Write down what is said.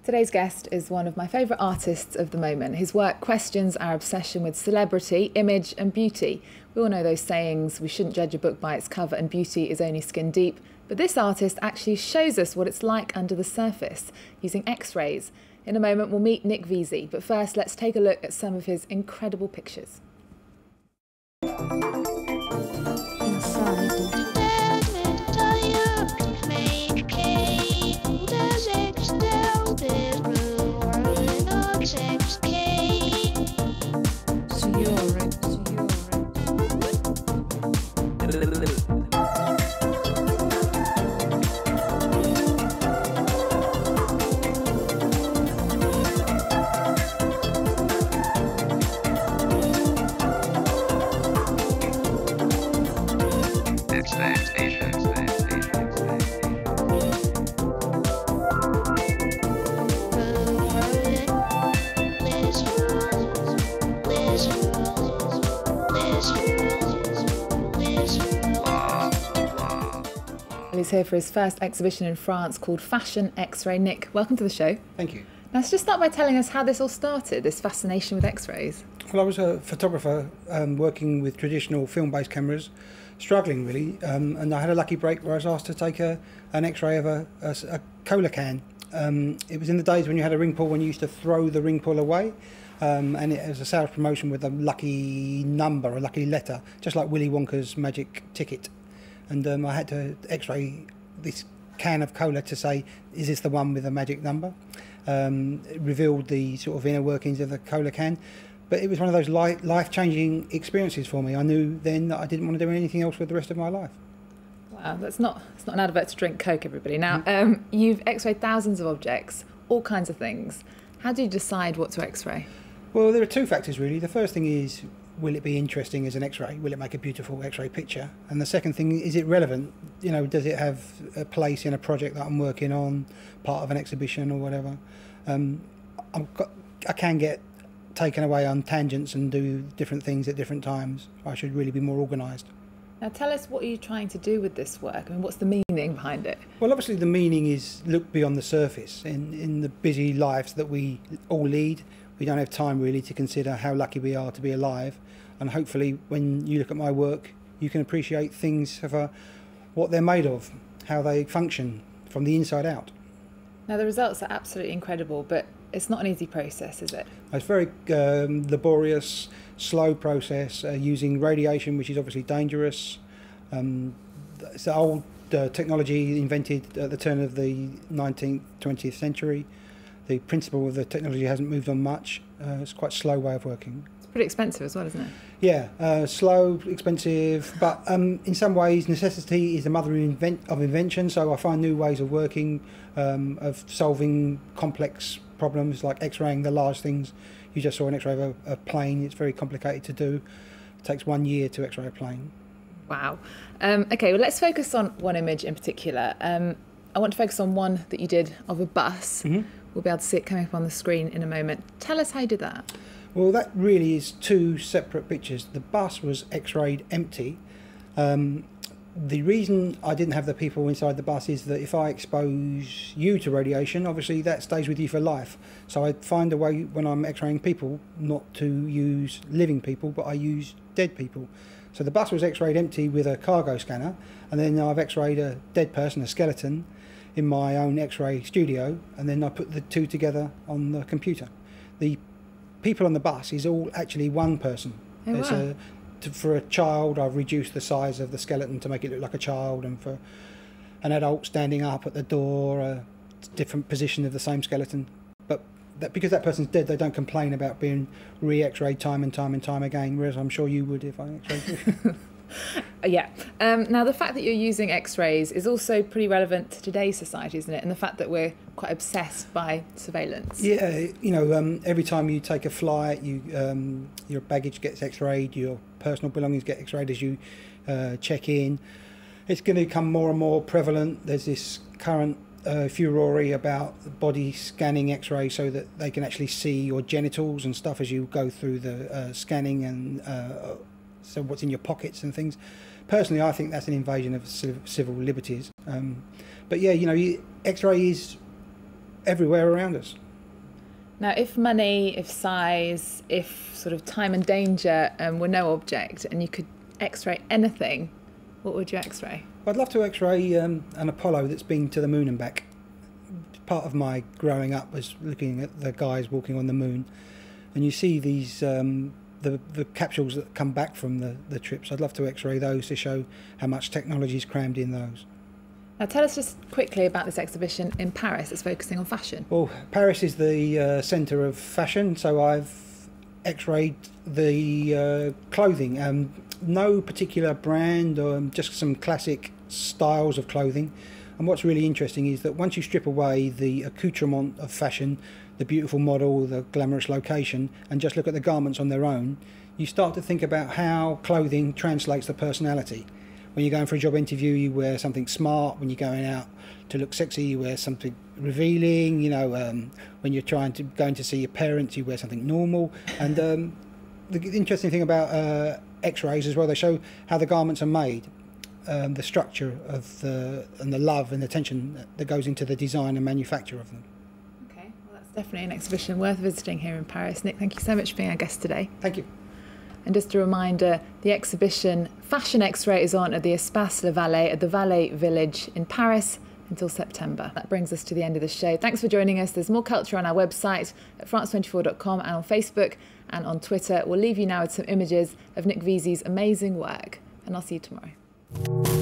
Today's guest is one of my favourite artists of the moment. His work questions our obsession with celebrity, image and beauty. We all know those sayings, we shouldn't judge a book by its cover and beauty is only skin deep. But this artist actually shows us what it's like under the surface, using X-rays. In a moment we'll meet Nick Veazey, but first let's take a look at some of his incredible pictures. He's here for his first exhibition in France called Fashion X-ray. Nick, welcome to the show. Thank you. Now, let's just start by telling us how this all started, this fascination with X-rays. Well, I was a photographer working with traditional film-based cameras, struggling really, and I had a lucky break where I was asked to take an X-ray of a cola can. It was in the days when you had a ring pull when you used to throw the ring pull away, and it was a sales promotion with a lucky number, a lucky letter, just like Willy Wonka's magic ticket. And I had to X-ray this can of cola to say, is this the one with the magic number? It revealed the sort of inner workings of the cola can. But it was one of those life-changing experiences for me. I knew then that I didn't want to do anything else with the rest of my life. Wow, it's not an advert to drink Coke, everybody. Now, you've X-rayed thousands of objects, all kinds of things. How do you decide what to X-ray? Well, there are two factors really. The first thing is, will it be interesting as an X-ray? Will it make a beautiful X-ray picture? And the second thing, is it relevant? You know, does it have a place in a project that I'm working on, part of an exhibition or whatever? I can get taken away on tangents and do different things at different times. I should really be more organised. Now tell us, what are you trying to do with this work? I mean, what's the meaning behind it? Well, obviously the meaning is look beyond the surface. In the busy lives that we all lead, we don't have time really to consider how lucky we are to be alive. And hopefully when you look at my work, you can appreciate things for what they're made of, how they function from the inside out. Now the results are absolutely incredible, but it's not an easy process, is it? It's a very laborious, slow process using radiation, which is obviously dangerous. It's an old technology invented at the turn of the 19th, 20th century. The principle of the technology hasn't moved on much. It's quite a slow way of working. It's pretty expensive as well, isn't it? Yeah, slow, expensive, but in some ways necessity is the mother of invention, so I find new ways of working, of solving complex problems like X-raying the large things. You just saw an X-ray of a plane. It's very complicated to do. It takes 1 year to X-ray a plane. Wow. Okay, well let's focus on one image in particular. I want to focus on one that you did of a bus. Mm-hmm. We'll be able to see it coming up on the screen in a moment. Tell us how you did that. Well, that really is two separate pictures. The bus was X-rayed empty. The reason I didn't have the people inside the bus is that if I expose you to radiation, obviously that stays with you for life. So I find a way when I'm X-raying people not to use living people, but I use dead people. So the bus was X-rayed empty with a cargo scanner, and then I've X-rayed a dead person, a skeleton, in my own X-ray studio, and then I put the two together on the computer. The people on the bus is all actually one person. Oh, wow. For a child, I've reduced the size of the skeleton to make it look like a child, and for an adult standing up at the door, a different position of the same skeleton. But because that person's dead, they don't complain about being re-X-rayed time and time and time again, whereas I'm sure you would if I X-rayed you. Yeah. Now, the fact that you're using X-rays is also pretty relevant to today's society, isn't it? And the fact that we're quite obsessed by surveillance. Yeah, you know, every time you take a flight, your baggage gets X-rayed, your personal belongings get X-rayed as you check in. It's going to become more and more prevalent. There's this current furore about body scanning X-ray so that they can actually see your genitals and stuff as you go through the scanning, and so what's in your pockets and things. Personally, I think that's an invasion of civil liberties. But yeah, you know, X-ray is everywhere around us. Now, if money, if size, if sort of time and danger were no object and you could X-ray anything, what would you X-ray? I'd love to X-ray an Apollo that's been to the moon and back. Part of my growing up was looking at the guys walking on the moon, and you see these the capsules that come back from the trips. I'd love to X-ray those to show how much technology is crammed in those. Now tell us just quickly about this exhibition in Paris that's focusing on fashion. Well, Paris is the centre of fashion, so I've X-rayed the clothing. No particular brand, just some classic styles of clothing. And what's really interesting is that once you strip away the accoutrement of fashion, the beautiful model, the glamorous location, and just look at the garments on their own, you start to think about how clothing translates the personality. When you're going for a job interview, you wear something smart. When you're going out to look sexy, you wear something revealing. You know, when you're going to see your parents, you wear something normal. And the interesting thing about X-rays as well, they show how the garments are made, the structure of and the love and attention that goes into the design and manufacture of them. Okay, well that's definitely an exhibition worth visiting here in Paris. Nick, thank you so much for being our guest today. Thank you. And just a reminder, the exhibition Fashion X-ray is on at the Espace Le Valais at the Valais Village in Paris until September. That brings us to the end of the show. Thanks for joining us. There's more culture on our website at france24.com and on Facebook and on Twitter. We'll leave you now with some images of Nick Veazey's amazing work, and I'll see you tomorrow.